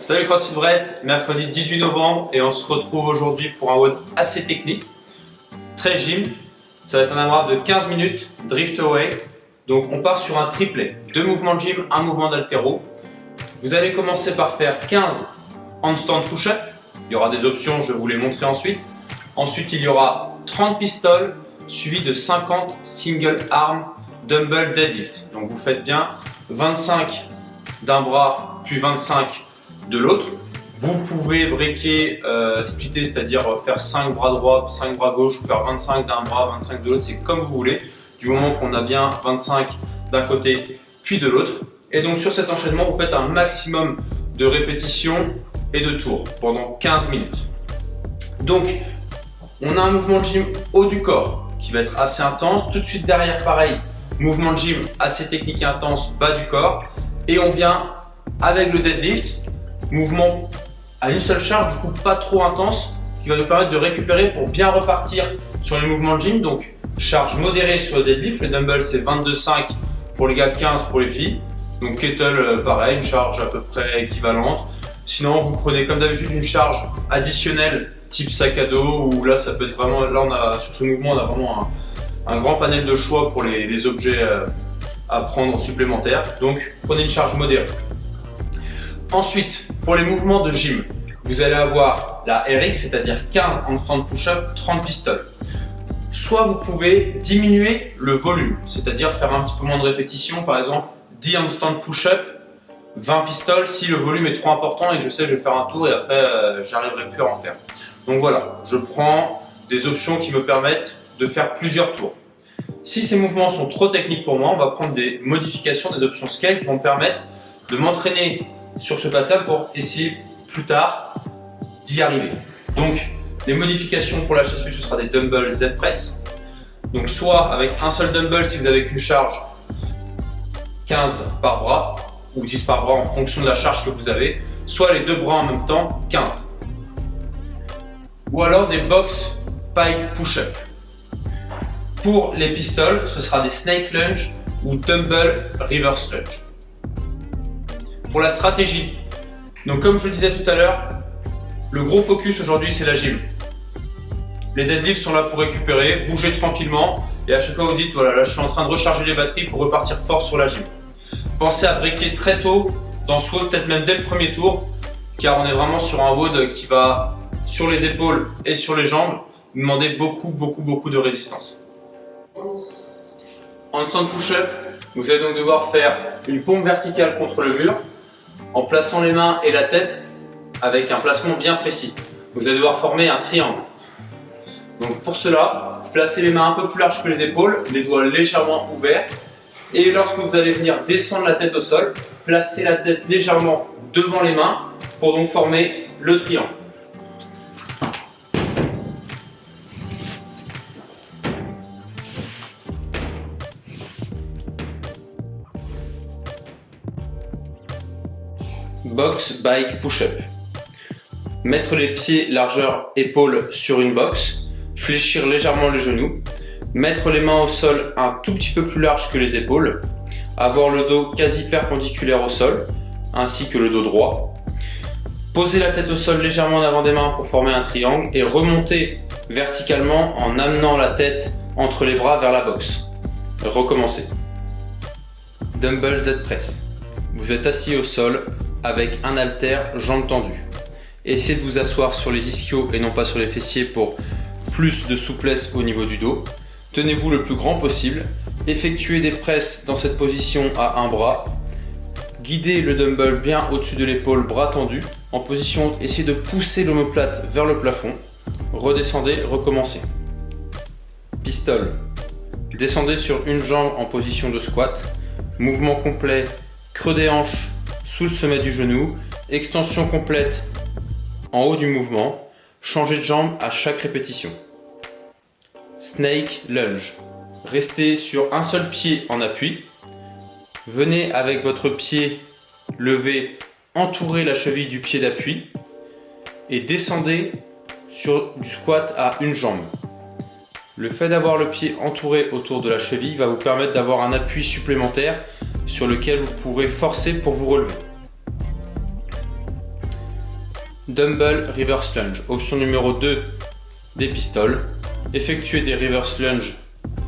Salut CrossFit Brest, mercredi 18 novembre et on se retrouve aujourd'hui pour un WOD assez technique, très gym. Ça va être un AMRAP de 15 minutes, drift away. Donc on part sur un triplet, 2 mouvements de gym, 1 mouvement d'haltéro. Vous allez commencer par faire 15 handstand push-up. Il y aura des options, je vais vous les montrer ensuite. Ensuite il y aura 30 pistoles suivi de 50 single arm dumbbell deadlift. Donc vous faites bien 25 d'un bras puis 25 de l'autre. Vous pouvez breaker, splitter, c'est-à-dire faire 5 bras droits, 5 bras gauche ou faire 25 d'un bras, 25 de l'autre, c'est comme vous voulez, du moment qu'on a bien 25 d'un côté puis de l'autre. Et donc sur cet enchaînement, vous faites un maximum de répétitions et de tours pendant 15 minutes. Donc on a un mouvement de gym haut du corps qui va être assez intense. Tout de suite derrière, pareil, mouvement de gym assez technique et intense, bas du corps. Et on vient avec le deadlift, mouvement à une seule charge, du coup pas trop intense, qui va nous permettre de récupérer pour bien repartir sur les mouvements de gym. Donc charge modérée sur le deadlift, le dumbbell c'est 22,5 pour les gars, 15 pour les filles. Donc kettle pareil, une charge à peu près équivalente. Sinon vous prenez comme d'habitude une charge additionnelle type sac à dos, ou là ça peut être vraiment, là on a sur ce mouvement on a vraiment un grand panel de choix pour les objets à prendre supplémentaires. Donc prenez une charge modérée. Ensuite, pour les mouvements de gym, vous allez avoir la RX, c'est-à-dire 15 handstand push-up, 30 pistoles. Soit vous pouvez diminuer le volume, c'est-à-dire faire un petit peu moins de répétitions, par exemple 10 handstand push-up, 20 pistoles si le volume est trop important et que je sais que je vais faire un tour et après j'arriverai plus à en faire. Donc voilà, je prends des options qui me permettent de faire plusieurs tours. Si ces mouvements sont trop techniques pour moi, on va prendre des modifications, des options scale qui vont me permettre de m'entraîner sur ce pattern pour essayer plus tard d'y arriver. Donc les modifications pour la chaise ce sera des dumbbells Z press. Donc soit avec un seul dumbbell si vous avez qu'une charge 15 par bras ou 10 par bras en fonction de la charge que vous avez, soit les deux bras en même temps 15. Ou alors des box pike push-up. Pour les pistoles, ce sera des snake lunge ou dumbbell reverse lunge. Pour la stratégie, donc comme je le disais tout à l'heure, le gros focus aujourd'hui c'est la gym. Les deadlifts sont là pour récupérer, bouger tranquillement et à chaque fois vous dites voilà, là je suis en train de recharger les batteries pour repartir fort sur la gym. Pensez à breaker très tôt dans ce WOD, peut-être même dès le premier tour, car on est vraiment sur un WOD qui va sur les épaules et sur les jambes demander beaucoup de résistance. Handstand push-up, vous allez donc devoir faire une pompe verticale contre le mur en plaçant les mains et la tête avec un placement bien précis. Vous allez devoir former un triangle. Donc pour cela, placez les mains un peu plus larges que les épaules, les doigts légèrement ouverts. Et lorsque vous allez venir descendre la tête au sol, placez la tête légèrement devant les mains pour donc former le triangle. Box bike push-up. Mettre les pieds largeur épaules sur une box, fléchir légèrement les genoux, mettre les mains au sol un tout petit peu plus large que les épaules, avoir le dos quasi perpendiculaire au sol, ainsi que le dos droit, poser la tête au sol légèrement en avant des mains pour former un triangle et remonter verticalement en amenant la tête entre les bras vers la box. Recommencez. Dumbbell Z press. Vous êtes assis au sol avec un haltère, jambes tendues. Essayez de vous asseoir sur les ischios et non pas sur les fessiers pour plus de souplesse au niveau du dos. Tenez-vous le plus grand possible. Effectuez des presses dans cette position à un bras. Guidez le dumbbell bien au-dessus de l'épaule, bras tendus. En position, essayez de pousser l'omoplate vers le plafond. Redescendez, recommencez. Pistole. Descendez sur une jambe en position de squat. Mouvement complet, creux des hanches sous le sommet du genou, extension complète en haut du mouvement, changez de jambe à chaque répétition. Snake lunge. Restez sur un seul pied en appui. Venez avec votre pied levé, entourer la cheville du pied d'appui et descendez sur du squat à une jambe. Le fait d'avoir le pied entouré autour de la cheville va vous permettre d'avoir un appui supplémentaire sur lequel vous pourrez forcer pour vous relever. Dumbbell reverse lunge. Option numéro 2 des pistoles. Effectuer des reverse lunge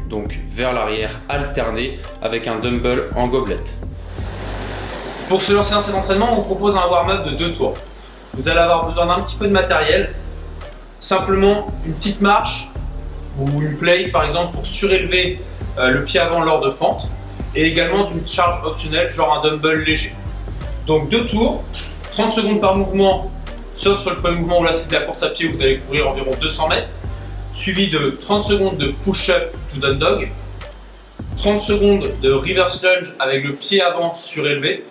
donc vers l'arrière alternés avec un dumbbell en gobelet. Pour se lancer dans cet entraînement, on vous propose un warm-up de 2 tours. Vous allez avoir besoin d'un petit peu de matériel, simplement une petite marche ou une plate par exemple pour surélever le pied avant lors de fente et également d'une charge optionnelle genre un dumbbell léger. Donc 2 tours, 30 secondes par mouvement, sauf sur le premier mouvement où là c'est de la course à pied où vous allez courir environ 200 mètres, suivi de 30 secondes de push-up to down dog, 30 secondes de reverse lunge avec le pied avant surélevé,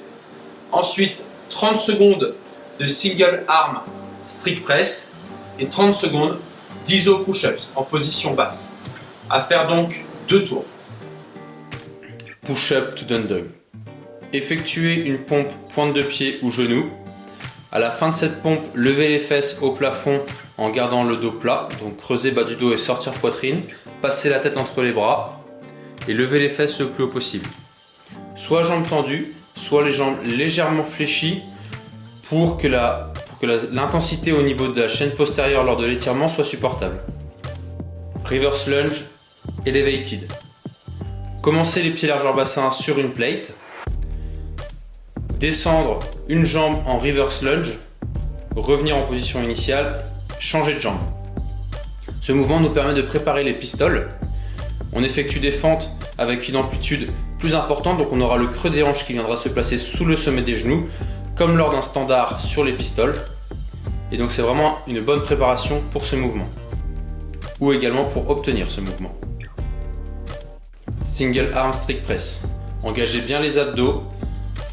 ensuite 30 secondes de single arm strict press et 30 secondes d'iso push-ups en position basse. À faire donc 2 tours. Push-up to down dog. Effectuez une pompe pointe de pied ou genou. À la fin de cette pompe, levez les fesses au plafond en gardant le dos plat, donc creuser bas du dos et sortir poitrine, passez la tête entre les bras et levez les fesses le plus haut possible. Soit jambes tendues, soit les jambes légèrement fléchies pour que l'intensité au niveau de la chaîne postérieure lors de l'étirement soit supportable. Reverse lunge elevated. Commencez les pieds largeur bassin sur une plate. Descendre une jambe en reverse lunge, revenir en position initiale, changer de jambe. Ce mouvement nous permet de préparer les pistoles. On effectue des fentes avec une amplitude plus importante, donc on aura le creux des hanches qui viendra se placer sous le sommet des genoux, comme lors d'un standard sur les pistoles. Et donc c'est vraiment une bonne préparation pour ce mouvement, ou également pour obtenir ce mouvement. Single arm strict press. Engagez bien les abdos.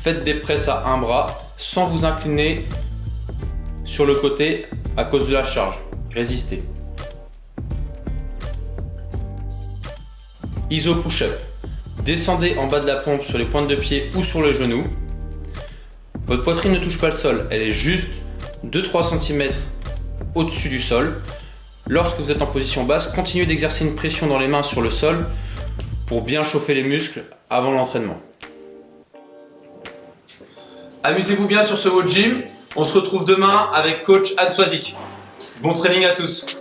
Faites des presses à un bras sans vous incliner sur le côté à cause de la charge. Résistez. Iso push-up. Descendez en bas de la pompe sur les pointes de pied ou sur le genou. Votre poitrine ne touche pas le sol, elle est juste 2-3 cm au-dessus du sol. Lorsque vous êtes en position basse, continuez d'exercer une pression dans les mains sur le sol pour bien chauffer les muscles avant l'entraînement. Amusez-vous bien sur ce mot de gym. On se retrouve demain avec coach Anne Swazik. Bon training à tous.